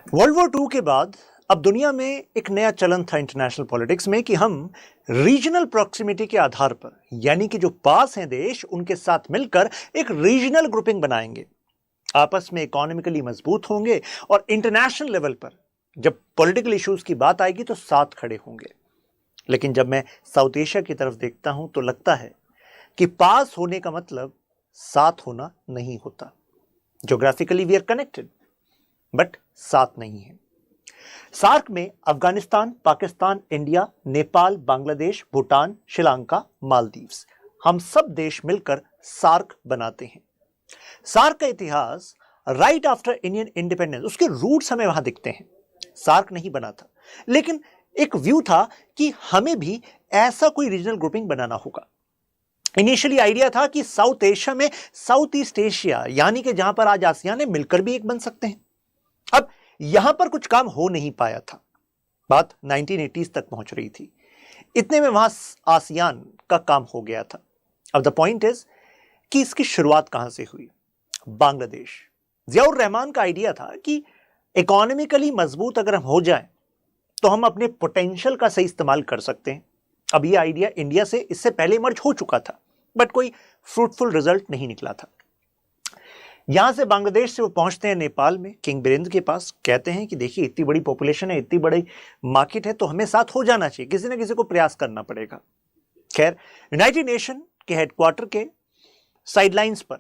World war to के बाद अब दुनिया में एक नया चलन था इंटरनेशनल पॉलिटिक्स में कि हम रीजनल प्रॉक्सिमिटी के आधार पर, यानी कि जो पास हैं देश, उनके साथ मिलकर एक रीजनल ग्रुपिंग बनाएंगे, आपस में इकोनॉमिकली मजबूत होंगे और इंटरनेशनल लेवल पर जब पॉलिटिकल इश्यूज की बात आएगी तो साथ खड़े होंगे। लेकिन जब मैं साउथ एशिया की तरफ देखता हूं तो लगता है कि पास होने का मतलब साथ होना नहीं होता। Geographically we are connected but साथ नहीं है। सार्क में अफगानिस्तान, पाकिस्तान, इंडिया, नेपाल, बांग्लादेश, भूटान, श्रीलंका, मालदीव्स, हम सब देश मिलकर सार्क बनाते हैं। सार्क का इतिहास राइट आफ्टर इंडियन इंडिपेंडेंस, उसके रूट्स हमें वहां दिखते हैं। सार्क नहीं बना था, लेकिन एक व्यू था कि हमें भी ऐसा कोई रीजनल ग्रुपिंग बनाना होगा। इनिशियली आइडिया था कि साउथ एशिया में साउथ ईस्ट एशिया, यानी कि जहां पर आज आसियान है, मिलकर भी एक बन सकते हैं। अब यहां पर कुछ काम हो नहीं पाया था, बात 1980s तक पहुंच रही थी। इतने में वहां आसियान का काम हो गया था। अब द पॉइंट इज कि इसकी शुरुआत कहां से हुई? बांग्लादेश। जियाउर रहमान का आइडिया था कि इकोनॉमिकली मजबूत अगर हम हो जाएं तो हम अपने पोटेंशियल का सही इस्तेमाल कर सकते हैं। अब यह आइडिया इंडिया से इससे पहले इमर्ज हो चुका था, बट कोई फ्रूटफुल रिजल्ट नहीं निकला था। यहां से बांग्लादेश से वो पहुंचते हैं नेपाल में, किंग बिरेंद्र के पास। कहते हैं कि देखिए, इतनी बड़ी पॉपुलेशन है, इतनी बड़ी मार्केट है, तो हमें साथ हो जाना चाहिए, किसी ना किसी को प्रयास करना पड़ेगा। खैर, यूनाइटेड नेशन के हेडक्वार्टर के साइडलाइंस पर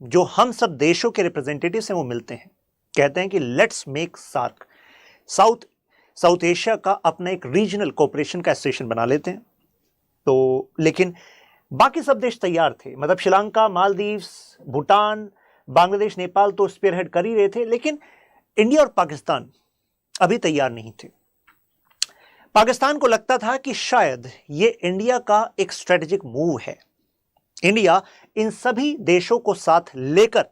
जो हम सब देशों के रिप्रेजेंटेटिव्स हैं वो मिलते हैं। कहते हैं कि let's make SAARC, South Asia का अपना एक रीजनल कोऑपरेशन का एसोसिएशन बना लेते हैं। तो लेकिन बाकी सब देश तैयार थे, मतलब श्रीलंका, मालदीव्स, भूटान, बांग्लादेश, नेपाल तो स्पीयरहेड कर ही रहे थे, लेकिन इंडिया और पाकिस्तान अभी तैयार नहीं थे। पाकिस्तान को लगता था कि शायद ये इंडिया का एक स्ट्रेटेजिक मूव है। इंडिया इन सभी देशों को साथ लेकर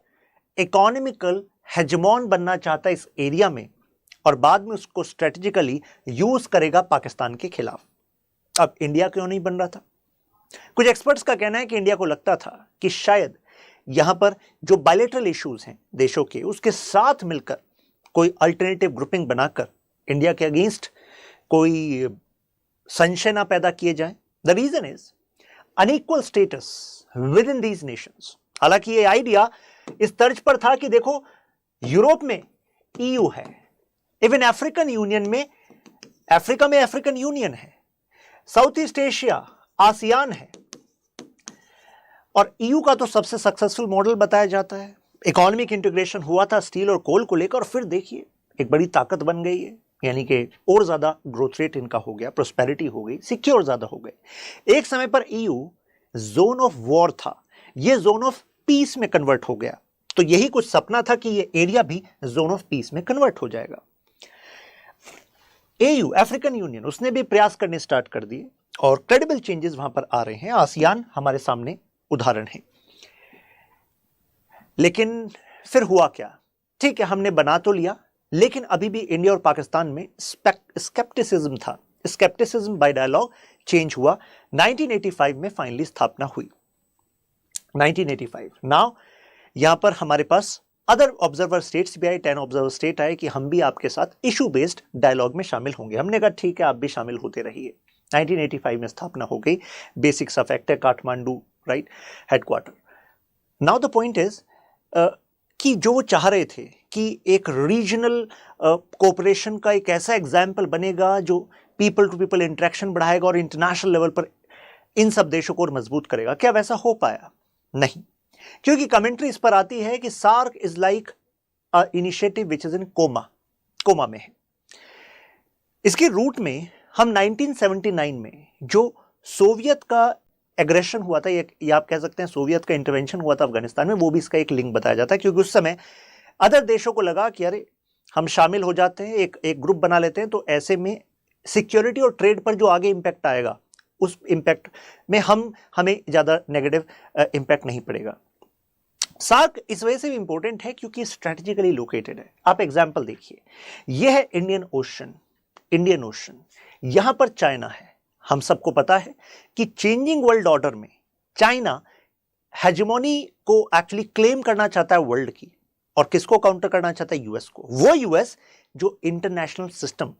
इकोनॉमिकल हेजमॉन बनना चाहता है इस एरिया में, और बाद में उसको स्ट्रेटेजिकली यूज करेगा पाकिस्तान के खिलाफ। अब इंडिया क्यों नहीं बन रहा था? कुछ एक्सपर्ट्स का कहना है कि इंडिया को लगता था कि शायद यहां पर जो बायलैटरल इश्यूज हैं देशों के, उसके साथ मिलकर कोई अल्टरनेटिव ग्रुपिंग बनाकर इंडिया के अगेंस्ट कोई संशय ना पैदा किए जाए। The reason is unequal status within these nations. हालांकि ये आइडिया इस तर्ज पर था कि देखो, यूरोप में ईयू है, इवन अफ्रीकन यूनियन में, अफ्रीका में अफ्रीकन यूनियन है, साउथ ईस्ट एशिया आसियान है, और ईयू का तो सबसे सक्सेसफुल मॉडल बताया जाता है। इकोनॉमिक इंटीग्रेशन हुआ था स्टील और कोल को लेकर, और फिर देखिए एक बड़ी ताकत बन गई है, यानी कि और ज्यादा ग्रोथ रेट इनका हो गया, प्रोस्पेरिटी हो गई, सिक्योर ज्यादा हो गए। एक समय पर ईयू जोन ऑफ वॉर था, यह जोन ऑफ पीस में कन्वर्ट हो गया। तो यही कुछ सपना था कि यह एरिया भी जोन ऑफ पीस में कन्वर्ट हो जाएगा। एयू, अफ्रीकन यूनियन, उसने भी प्रयास करने स्टार्ट कर दिए और क्रेडिबल चेंजेस वहां पर आ रहे हैं। आसियान हमारे सामने उदाहरण है। लेकिन फिर हुआ क्या? ठीक है, हमने बना तो लिया, लेकिन अभी भी इंडिया और पाकिस्तान में स्केप्टिसिज्म था। स्केप्टिसिज्म बाय डायलॉग चेंज हुआ। 1985 में फाइनली स्थापना हुई। 1985 नाउ यहां पर हमारे पास अदर ऑब्जर्वर स्टेट्स भी आए, 10 ऑब्जर्वर स्टेट आए कि हम भी आपके साथ इशू बेस्ड डायलॉग में शामिल होंगे। हमने कहा ठीक है, आप भी शामिल होते रहिए। 1985 में स्थापना हो गई। बेसिक्स ऑफ एक्ट है, Kathmandu, right, headquarter. Now the point is कि जो वो चाह रहे थे कि एक रीजनल कोऑपरेशन का एक ऐसा एग्जाम्पल बनेगा जो पीपल टू पीपल इंटरेक्शन बढ़ाएगा और इंटरनेशनल लेवल पर इन सब देशों को और मजबूत करेगा। क्या वैसा हो पाया? नहीं, क्योंकि कमेंट्री इस पर आती है कि SAARC is like initiative which is in coma में है। इसके रूट में हम 1979 में जो सोवियत का एग्रेशन हुआ था, या आप कह सकते हैं सोवियत का इंटरवेंशन हुआ था अफगानिस्तान में, वो भी इसका एक लिंक बताया जाता है। क्योंकि उस समय अदर देशों को लगा कि अरे हम शामिल हो जाते हैं, एक ग्रुप बना लेते हैं, तो ऐसे में सिक्योरिटी और ट्रेड पर जो आगे इंपैक्ट आएगा, उस इंपैक्ट में हमें ज्यादा नेगेटिव इंपैक्ट नहीं पड़ेगा। सार्क इस वजह से भी इंपॉर्टेंट है क्योंकि स्ट्रेटेजिकली लोकेटेड है। आप एग्जाम्पल देखिए, यह है इंडियन ओशन, यहां पर चाइना है। हम सबको पता है कि चेंजिंग वर्ल्ड ऑर्डर में चाइना हेजेमोनी को एक्चुअली क्लेम करना चाहता है वर्ल्ड की, और किसको काउंटर करना चाहता है? यूएस को। वो यूएस जो इंटरनेशनल सिस्टम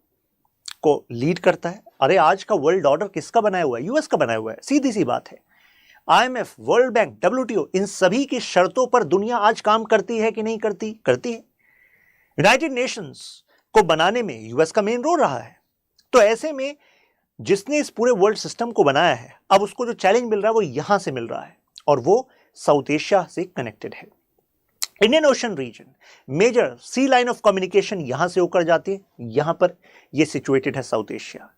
को लीड करता है। अरे आज का वर्ल्ड ऑर्डर किसका बनाया हुआ है? यूएस का बनाया हुआ है, सीधी सी बात है। आईएमएफ, वर्ल्ड बैंक, डब्ल्यूटीओ, इन सभी की शर्तों पर दुनिया आज काम करती है कि नहीं करती? करती है। यूनाइटेड नेशंस को बनाने में यूएस का मेन रोल रहा है। तो ऐसे में जिसने इस पूरे वर्ल्ड सिस्टम को बनाया है, अब उसको जो चैलेंज मिल रहा है वो यहां से मिल रहा है, और वो साउथ एशिया से कनेक्टेड है। Indian Ocean region, major sea line of communication यहां से होकर जाती है, यहां पर ये सिचुएटेड है साउथ एशिया।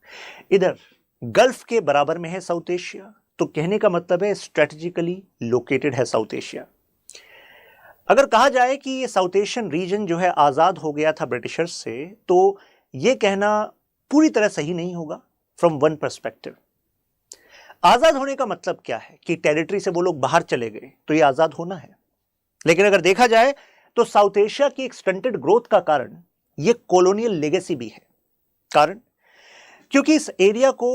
इधर गल्फ के बराबर में है साउथ एशिया, तो कहने का मतलब है स्ट्रेटेजिकली लोकेटेड है साउथ एशिया। अगर कहा जाए कि ये साउथ एशियन रीजन जो है आजाद हो गया था ब्रिटिशर्स से, तो ये कहना पूरी तरह सही नहीं होगा फ्रॉम वन पर्सपेक्टिव। आजाद होने का मतलब क्या है कि टेरिटरी से वो लोग बाहर चले गए तो ये आजाद होना है। लेकिन अगर देखा जाए तो साउथ एशिया की एक स्टंटेड ग्रोथ का कारण ये कॉलोनियल लेगेसी भी है। कारण क्योंकि इस एरिया को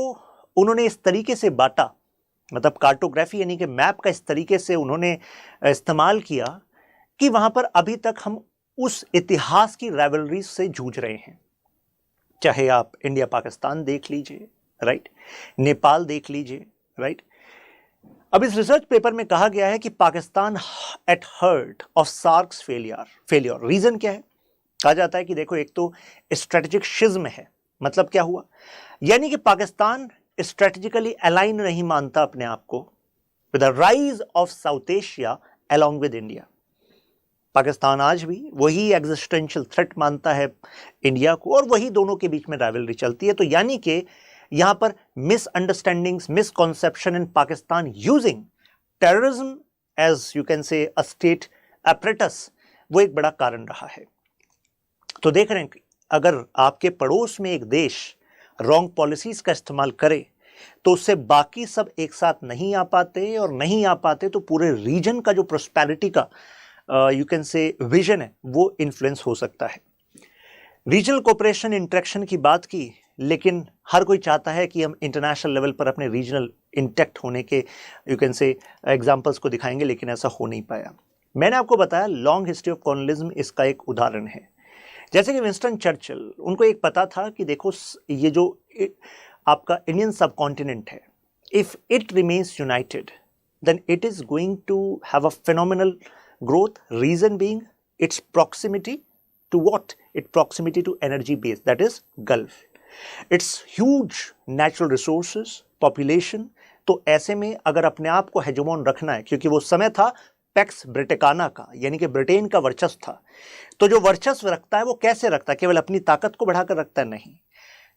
उन्होंने इस तरीके से बांटा, मतलब कार्टोग्राफी यानी कि मैप का इस तरीके से उन्होंने इस्तेमाल किया कि वहां पर अभी तक हम उस इतिहास की राइवलरी से जूझ रहे हैं। चाहे आप इंडिया पाकिस्तान देख लीजिए, राइट, नेपाल देख लीजिए, राइट। अब इस रिसर्च पेपर में कहा गया है कि Pakistan at heart of SAARC's failure. Reason क्या है? कहा जाता है कि देखो, एक तो स्ट्रेटेजिक शिज्म है। मतलब क्या हुआ? यानी कि पाकिस्तान स्ट्रेटेजिकली अलाइन नहीं मानता अपने आप को with the rise of south Asia along with India. Pakistan आज भी वही एग्जिस्टेंशियल थ्रेट मानता है इंडिया को, और वही दोनों के बीच में राइवलरी चलती है। तो यानी कि यहां पर misunderstandings, misconception in Pakistan using terrorism as you can say a state apparatus, वो एक बड़ा कारण रहा है। तो देख रहे हैं कि अगर आपके पड़ोस में एक देश रॉन्ग पॉलिसीज का इस्तेमाल करे तो उससे बाकी सब एक साथ नहीं आ पाते, और नहीं आ पाते तो पूरे रीजन का जो प्रोस्पेरिटी का यू कैन से विजन है वो इन्फ्लुएंस हो सकता है। रीजनल कोऑपरेशन इंटरेक्शन की बात की, लेकिन हर कोई चाहता है कि हम इंटरनेशनल लेवल पर अपने रीजनल इंटैक्ट होने के यू कैन से एग्जांपल्स को दिखाएंगे, लेकिन ऐसा हो नहीं पाया। मैंने आपको बताया लॉन्ग हिस्ट्री ऑफ कॉलोनियलिज्म इसका एक उदाहरण है। जैसे कि विंस्टन चर्चिल, उनको एक पता था कि देखो, ये जो आपका इंडियन सब कॉन्टिनेंट है, if it remains united then it is going to have a phenomenal growth, reason being its proximity to what? Its proximity to energy base, that is Gulf. Its huge natural resources, population. तो ऐसे में अगर अपने आप को हेजेमोन रखना है, क्योंकि वो समय था पैक्स ब्रिटेकाना का, यानी कि ब्रिटेन का वर्चस्व था, तो जो वर्चस्व रखता है वो कैसे रखता है? केवल अपनी ताकत को बढ़ाकर रखता है? नहीं,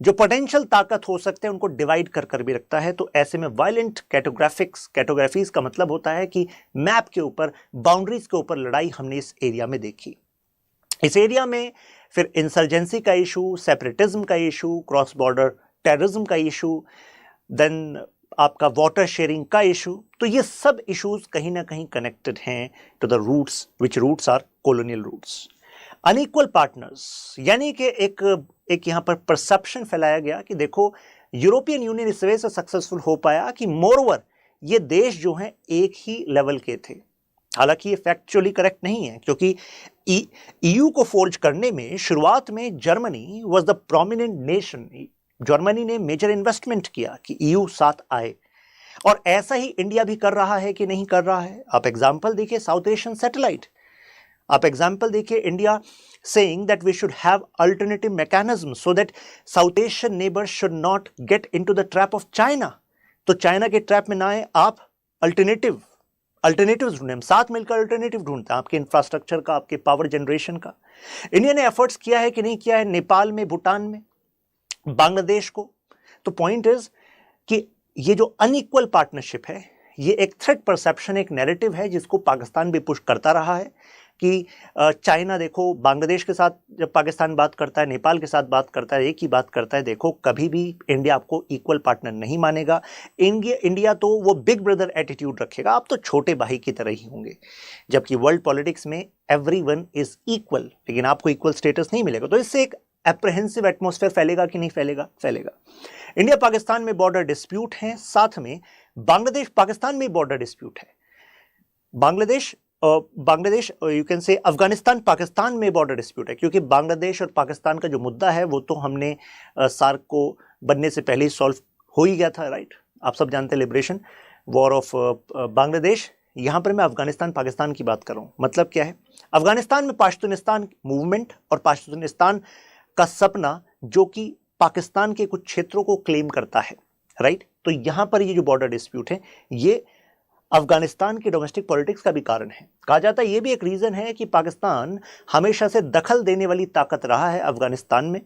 जो पोटेंशियल ताकत हो सकते हैं उनको डिवाइड कर कर भी रखता है। तो ऐसे में वायलेंट कैटोग्राफीज का मतलब होता है कि मैप के ऊपर, बाउंड्रीज के ऊपर लड़ाई हमने इस एरिया में देखी। इस एरिया में फिर इंसर्जेंसी का इशू, सेपरेटिज्म का इशू, क्रॉस बॉर्डर टेररिज्म का इशू, देन आपका वाटर शेयरिंग का इशू। तो ये सब इश्यूज कहीं ना कहीं कनेक्टेड हैं to the roots, which roots are colonial roots. Unequal partners, यानी कि एक यहां पर परसेप्शन फैलाया गया कि देखो, यूरोपियन यूनियन इस वजह से सक्सेसफुल हो पाया कि मोरओवर ये देश जो हैं एक ही लेवल के थे। हालांकि ये फैक्चुअली करेक्ट नहीं है, क्योंकि ईयू को फोर्ज करने में शुरुआत में Germany was the prominent nation. Germany ने मेजर इन्वेस्टमेंट किया कि ईयू साथ आए, और ऐसा ही इंडिया भी कर रहा है कि नहीं कर रहा है? आप एग्जाम्पल देखिए साउथ एशियन सैटेलाइट, आप एग्जाम्पल देखिए India saying that we should have alternative mechanisms so that South Asian neighbors should not get into the trap of China. तो चाइना के ट्रैप में ना आए, आप अल्टरनेटिव्स ढूंढें, हम साथ मिलकर अल्टरनेटिव ढूंढते हैं, आपके इंफ्रास्ट्रक्चर का, आपके पावर जनरेशन का। इंडिया ने एफर्ट्स किया है कि नहीं किया है? नेपाल में, भूटान में, बांग्लादेश को। तो पॉइंट इज कि ये जो अनइक्वल पार्टनरशिप है, ये एक थ्रेट परसेप्शन, एक नैरेटिव है जिसको पाकिस्तान भी पुश करता रहा है कि चाइना देखो, बांग्लादेश के साथ जब पाकिस्तान बात करता है, नेपाल के साथ बात करता है, एक ही बात करता है, देखो कभी भी इंडिया आपको इक्वल पार्टनर नहीं मानेगा। इंडिया तो वो बिग ब्रदर एटीट्यूड रखेगा, आप तो छोटे भाई की तरह ही होंगे। जबकि वर्ल्ड पॉलिटिक्स में एवरीवन इज इक्वल, लेकिन आपको इक्वल स्टेटस नहीं मिलेगा। तो इससे एक एप्रहेंसिव एटमॉस्फेयर फैलेगा कि नहीं फैलेगा? फैलेगा। इंडिया पाकिस्तान में बॉर्डर डिस्प्यूट है, साथ में बांग्लादेश पाकिस्तान में बॉर्डर डिस्प्यूट है। बांग्लादेश बांग्लादेश, यू कैन से अफगानिस्तान पाकिस्तान में बॉर्डर डिस्प्यूट है, क्योंकि बांग्लादेश और पाकिस्तान का जो मुद्दा है वो तो हमने सार्क को बनने से पहले ही सॉल्व हो ही गया था, राइट। आप सब जानते हैं लिबरेशन वॉर ऑफ बांग्लादेश। यहाँ पर मैं अफगानिस्तान पाकिस्तान की बात कर रहा हूँ। मतलब क्या है, अफगानिस्तान में पाश्तूनिस्तान मूवमेंट और पाश्तूनिस्तान का सपना जो कि पाकिस्तान के कुछ क्षेत्रों को क्लेम करता है, राइट। तो यहाँ पर ये जो बॉर्डर डिस्प्यूट है ये अफगानिस्तान की डोमेस्टिक पॉलिटिक्स का भी कारण है। कहा जाता है ये भी एक रीजन है कि पाकिस्तान हमेशा से दखल देने वाली ताकत रहा है अफगानिस्तान में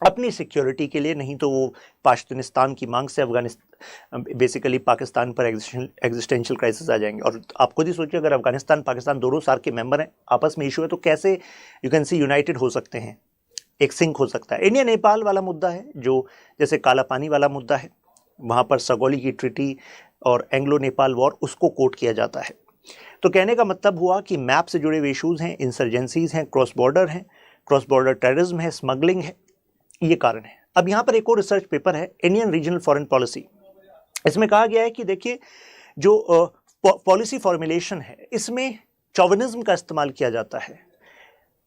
अपनी सिक्योरिटी के लिए, नहीं तो वो पाश्तूनिस्तान की मांग से अफगानिस्तान बेसिकली पाकिस्तान पर एग्जिस्टेंशियल क्राइसिस आ जाएंगे। और आप खुद ही सोचिए, अगर अफगानिस्तान पाकिस्तान दोनों सार्क के मेंबर हैं, आपस में इशू है, तो कैसे यू कैन सी यूनाइटेड हो सकते हैं, एक सिंक हो सकता है। इंडिया नेपाल वाला मुद्दा है, जो जैसे काला पानी वाला मुद्दा है, वहाँ पर सगौली की ट्रीटी और एंग्लो नेपाल वॉर उसको कोट किया जाता है। तो कहने का मतलब हुआ कि मैप से जुड़े हुए इशूज़ हैं, इंसर्जेंसीज हैं, क्रॉस बॉर्डर टेररिज्म है, स्मगलिंग है, ये कारण है। अब यहाँ पर एक और रिसर्च पेपर है, इंडियन रीजनल फॉरेन पॉलिसी। इसमें कहा गया है कि देखिए जो पॉलिसी फॉर्मुलेशन है इसमें चौविनिज्म का इस्तेमाल किया जाता है,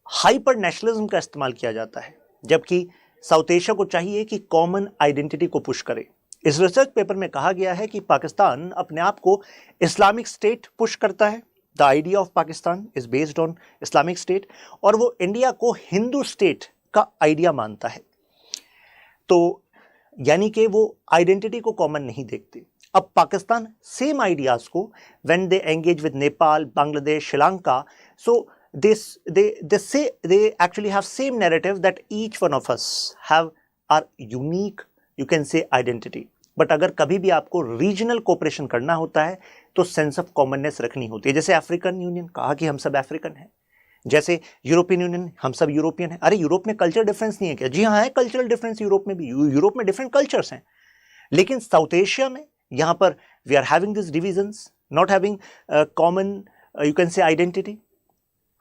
हाइपर नेशनलिज्म का इस्तेमाल किया जाता है, जबकि साउथ एशिया को चाहिए कि कॉमन आइडेंटिटी को पुश करे। इस रिसर्च पेपर में कहा गया है कि पाकिस्तान अपने आप को इस्लामिक स्टेट पुश करता है, the idea of Pakistan is based on Islamic state, और वो इंडिया को हिंदू स्टेट का आइडिया मानता है। तो यानी कि वो आइडेंटिटी को कॉमन नहीं देखते। अब पाकिस्तान सेम आइडियाज को when they engage with Nepal, Bangladesh, Sri Lanka, so they actually have same narrative that each one of us have our unique, you can say, identity. But अगर कभी भी आपको रीजनल कोऑपरेशन करना होता है तो सेंस ऑफ कॉमननेस रखनी होती है। जैसे अफ्रीकन यूनियन कहा कि हम सब अफ्रीकन हैं, जैसे यूरोपियन यूनियन हम सब यूरोपियन हैं। अरे यूरोप में कल्चर डिफरेंस नहीं है क्या? जी हाँ है कल्चरल डिफरेंस यूरोप में भी, यूरोप में डिफरेंट कल्चर्स हैं, लेकिन साउथ एशिया में यहाँ पर we are having this divisions, not having common you can say identity.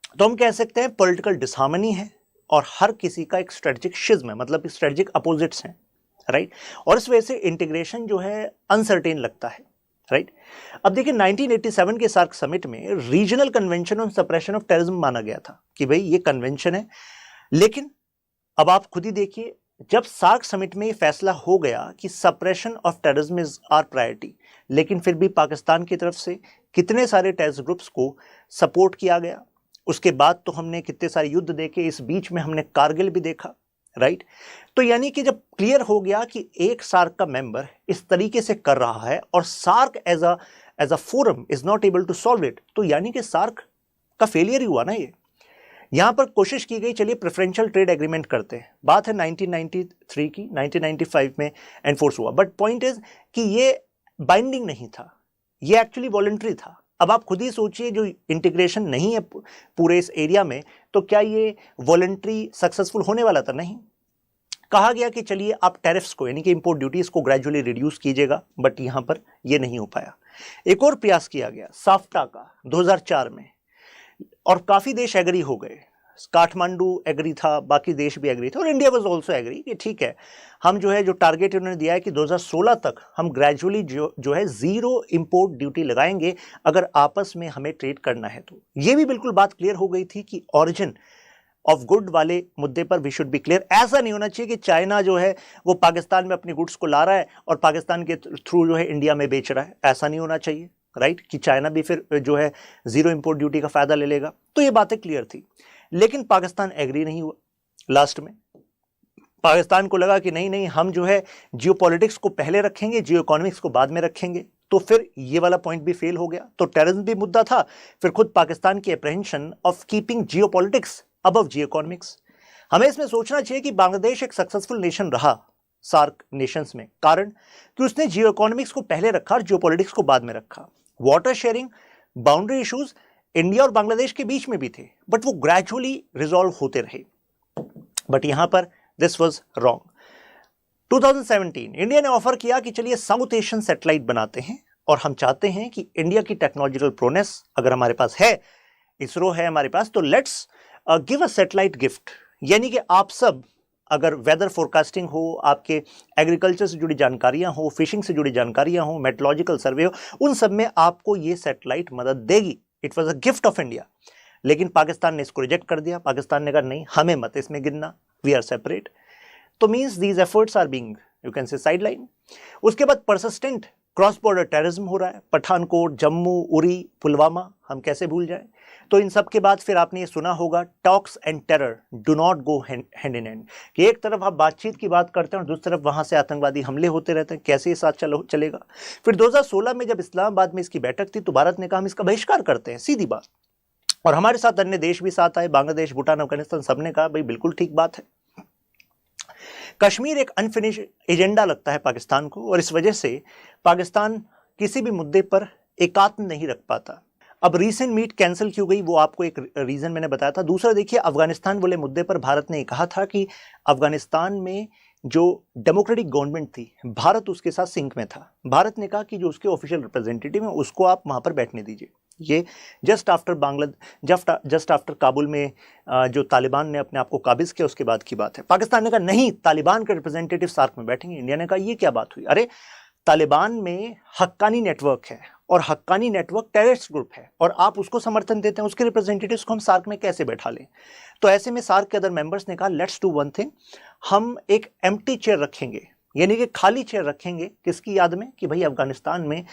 तो हम कह सकते हैं पॉलिटिकल डिसहार्मनी है और हर किसी का एक स्ट्रेटेजिक शिज्म है, मतलब स्ट्रेटेजिक अपोजिट्स हैं, राइट। और इस वजह से इंटीग्रेशन जो है अनसर्टेन लगता है, राइट। अब देखिए 1987 के सार्क समिट में regional convention on suppression of terrorism माना गया था कि भाई ये कन्वेंशन है, लेकिन अब आप खुद ही देखिए जब सार्क समिट में ये फैसला हो गया कि suppression of terrorism is our priority, लेकिन फिर भी पाकिस्तान की तरफ से कितने सारे टेररिस्ट ग्रुप्स को सपोर्ट किया गया। उसके बाद तो हमने कितने सारे युद्ध देखे, इस बीच में हमने कारगिल भी देखा, राइट। तो यानी कि जब क्लियर हो गया कि एक सार्क का मेंबर इस तरीके से कर रहा है और SAARC as a forum is not able to solve it, तो यानी कि सार्क का फेलियर ही हुआ ना। ये यहां पर कोशिश की गई चलिए प्रेफरेंशियल ट्रेड एग्रीमेंट करते हैं, बात है 1993 की, 1995 में एनफोर्स हुआ, बट पॉइंट इज कि ये बाइंडिंग नहीं था, ये एक्चुअली वॉलंटरी था। अब आप खुद ही सोचिए जो इंटीग्रेशन नहीं है पूरे इस एरिया में, तो क्या ये वॉलंटरी सक्सेसफुल होने वाला था? नहीं। कहा गया कि चलिए आप टैरिफ्स को यानी कि इंपोर्ट ड्यूटीज को ग्रेजुअली रिड्यूस कीजिएगा, बट यहां पर ये नहीं हो पाया। एक और प्रयास किया गया साफ्टा का 2004 में, और काफी देश एग्री हो गए। काठमांडू एग्री था, बाकी देश भी एग्री थे, और इंडिया वाज आल्सो एग्री कि ठीक है हम जो टारगेट उन्होंने दिया है कि 2016 तक हम ग्रेजुअली जो है जीरो इंपोर्ट ड्यूटी लगाएंगे अगर आपस में हमें ट्रेड करना है। तो ये भी बिल्कुल बात क्लियर हो गई थी कि ओरिजिन ऑफ गुड वाले मुद्दे पर वी शुड बी क्लियर। ऐसा नहीं होना चाहिए कि चाइना जो है वो पाकिस्तान में अपनी गुड्स को ला रहा है और पाकिस्तान के थ्रू जो है इंडिया में बेच रहा है, ऐसा नहीं होना चाहिए, राइट, कि चाइना भी फिर जो है जीरो इंपोर्ट ड्यूटी का फायदा ले लेगा। तो ये बातें क्लियर थी, लेकिन पाकिस्तान एग्री नहीं हुआ। लास्ट में पाकिस्तान को लगा कि नहीं नहीं हम जो है जियो पॉलिटिक्स को पहले रखेंगे, जियो इकोनॉमिक्स को बाद में रखेंगे, तो फिर ये वाला पॉइंट भी फेल हो गया। तो टेररिज्म भी मुद्दा था, फिर खुद पाकिस्तान की apprehension of keeping geo politics above geo economics. हमें इसमें सोचना चाहिए कि बांग्लादेश एक सक्सेसफुल नेशन रहा सार्क नेशंस में, कारण कि उसने जियो इकोनॉमिक्स को पहले रखा और जियो पॉलिटिक्स को बाद में रखा। Water sharing, boundary issues India और बांग्लादेश के बीच में भी थे, बट वो ग्रेजुअली रिजॉल्व होते रहे, बट यहां पर दिस वाज रॉन्ग। 2017 इंडिया ने ऑफर किया कि चलिए साउथ एशियन सैटेलाइट बनाते हैं, और हम चाहते हैं कि इंडिया की टेक्नोलॉजिकल प्रोनेस अगर हमारे पास है, इसरो है हमारे पास, तो let's give a satellite gift. यानी कि आप सब अगर वेदर फोरकास्टिंग हो, आपके एग्रीकल्चर से जुड़ी जानकारियां हो, फिशिंग से जुड़ी जानकारियां हो, मेट्रोलॉजिकल सर्वे हो, उन सब में आपको ये सैटेलाइट मदद देगी। It was a gift of India. लेकिन पाकिस्तान ने इसको रिजेक्ट कर दिया। पाकिस्तान ने कहा नहीं, हमें मत इसमें गिनना, वी आर सेपरेट। तो means these efforts are being, you can say, sideline. उसके बाद परसिस्टेंट क्रॉस बॉर्डर टेररिज्म हो रहा है, पठानकोट, जम्मू, उरी, पुलवामा, हम कैसे भूल जाएं। तो इन सब के बाद फिर आपने ये सुना होगा, talks and terror do not go hand in hand, कि एक तरफ आप बातचीत की बात करते हैं और दूसरी तरफ वहां से आतंकवादी हमले होते रहते हैं, कैसे ये साथ चलेगा। फिर 2016 में जब इस्लामाबाद में इसकी बैठक थी तो भारत ने कहा हम इसका बहिष्कार करते हैं, सीधी बात। और हमारे साथ अन्य देश भी साथ आए, बांग्लादेश, भूटान, अफगानिस्तान, सबने कहा भाई बिल्कुल ठीक बात है। कश्मीर एक अनफिनिश एजेंडा लगता है पाकिस्तान को, और इस वजह से पाकिस्तान किसी भी मुद्दे पर एकात्म नहीं रख पाता। अब रीसेंट मीट कैंसिल क्यों गई, वो आपको एक रीजन मैंने बताया था। दूसरा देखिए, अफगानिस्तान वाले मुद्दे पर भारत ने कहा था कि अफगानिस्तान में जो डेमोक्रेटिक गवर्नमेंट थी, भारत उसके साथ सिंक में था। भारत ने कहा कि जो उसके ऑफिशियल रिप्रेजेंटेटिव हैं उसको आप वहां पर बैठने दीजिए। ये जस्ट आफ्टर काबुल में जो तालिबान ने अपने आप को काबिज किया उसके बाद की बात है। पाकिस्तान ने कहा नहीं, तालिबान के रिप्रेजेंटेटिव सार्क में बैठेंगे। इंडिया ने कहा ये क्या बात हुई, अरे तालिबान में हक्कानी नेटवर्क है और हक्कानी नेटवर्क टेररिस्ट ग्रुप है और आप उसको समर्थन देते हैं, उसके रिप्रेजेंटेटिव्स को हम सार्क में कैसे बैठा लें। तो ऐसे में सार्क के अदर मेंबर्स ने कहा लेट्स डू वन थिंग, हम एक एम्प्टी चेयर रखेंगे, यानी कि खाली चेयर रखेंगे, किसकी याद में, कि भाई अफगानिस्तान में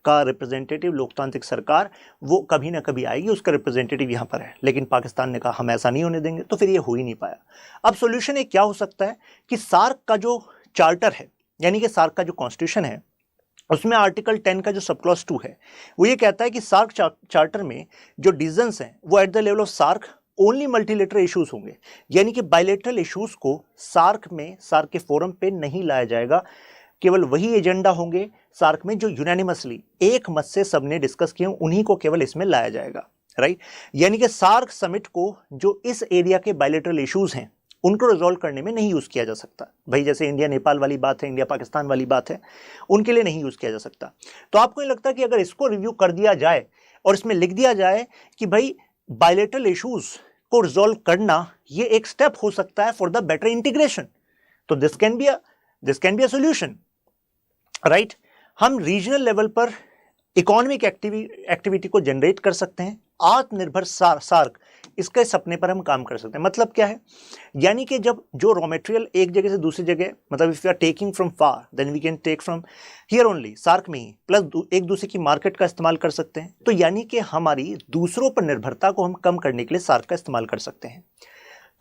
का रिप्रेजेंटेटिव, लोकतांत्रिक सरकार, वो कभी ना कभी आएगी, उसका रिप्रेजेंटेटिव यहाँ पर है। लेकिन पाकिस्तान ने कहा हम ऐसा नहीं होने देंगे, तो फिर ये हो ही नहीं पाया। अब सोल्यूशन एक क्या हो सकता है कि सार्क का जो चार्टर है, यानी कि सार्क का जो कॉन्स्टिट्यूशन है, उसमें आर्टिकल 10 का जो सब क्लॉज 2 है वो ये कहता है कि सार्क चार्टर में जो डिसीजंस हैं वो at the level of SAARC only multilateral issues होंगे, यानी कि बायलेटरल इश्यूज को सार्क के फोरम पे नहीं लाया जाएगा। केवल वही एजेंडा होंगे सार्क में जो यूनानिमसली, एक मत से सबने डिस्कस किए, उन्हीं को केवल इसमें लाया जाएगा, राइट। यानी कि सार्क समिट को जो इस एरिया के बायलेटरल इश्यूज हैं उनको रिजॉल्व करने में नहीं यूज किया जा सकता। भाई जैसे इंडिया नेपाल वाली बात है, इंडिया पाकिस्तान वाली बात है, उनके लिए नहीं यूज किया जा सकता। तो आपको ये लगता है कि अगर इसको रिव्यू कर दिया जाए और इसमें लिख दिया जाए कि भाई बायलेटरल इश्यूज को रिजॉल्व करना ये एक स्टेप हो सकता है फॉर द बेटर इंटीग्रेशन, तो this can be a solution, right. हम रीजनल लेवल पर इकोनॉमिक एक्टिविटी को जनरेट कर सकते हैं, आत्मनिर्भर सार्क, इसके सपने पर हम काम कर सकते हैं। मतलब क्या है, यानी कि जब जो रॉ मटेरियल एक जगह से दूसरी जगह, मतलब if you are taking from far then we can take from here only, SAARC में ही, प्लस एक दूसरे की मार्केट का इस्तेमाल कर सकते हैं। तो यानी कि हमारी दूसरों पर निर्भरता को हम कम करने के लिए सार्क का इस्तेमाल कर सकते हैं।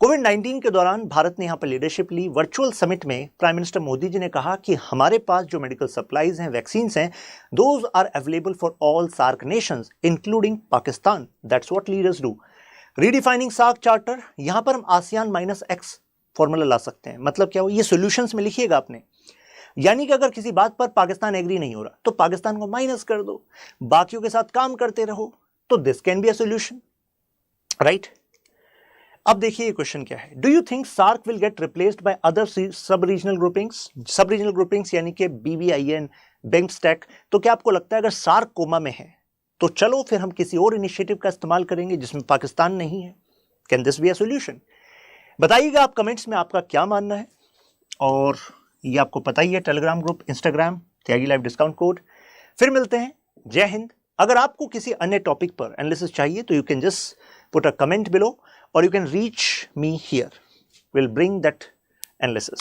कोविड-19 के दौरान भारत ने यहाँ पर लीडरशिप ली। वर्चुअल समिट में प्राइम मिनिस्टर मोदी जी ने कहा कि हमारे पास जो मेडिकल सप्लाईज हैं, वैक्सीन्स हैं, those are available for all SAARC nations including Pakistan. That's what leaders do. Redefining SAARC charter, यहां पर हम ASEAN-X फॉर्मूला ला सकते हैं। मतलब क्या हो, ये सॉल्यूशंस में लिखिएगा आपने, यानी कि अगर किसी बात पर पाकिस्तान एग्री नहीं हो रहा तो पाकिस्तान को माइनस कर दो, बाकियों के साथ काम करते रहो, तो this can be a solution, right. अब देखिए ये क्वेश्चन क्या है, do you think SAARC will get replaced by other sub regional groupings यानी कि BBIN, BIMSTEC। तो क्या आपको लगता है अगर सार्क कोमा में है तो चलो फिर हम किसी और इनिशिएटिव का इस्तेमाल करेंगे जिसमें पाकिस्तान नहीं है? Can this B a solution? बताइएगा आप कमेंट्स में आपका क्या मानना है। और ये आपको पता ही है, टेलीग्राम ग्रुप, इंस्टाग्राम, त्यागी लाइव डिस्काउंट कोड। फिर मिलते हैं, जय हिंद। अगर आपको किसी अन्य टॉपिक पर एनालिसिस चाहिए तो you can just put a comment below और you can reach me here. We'll bring that analysis.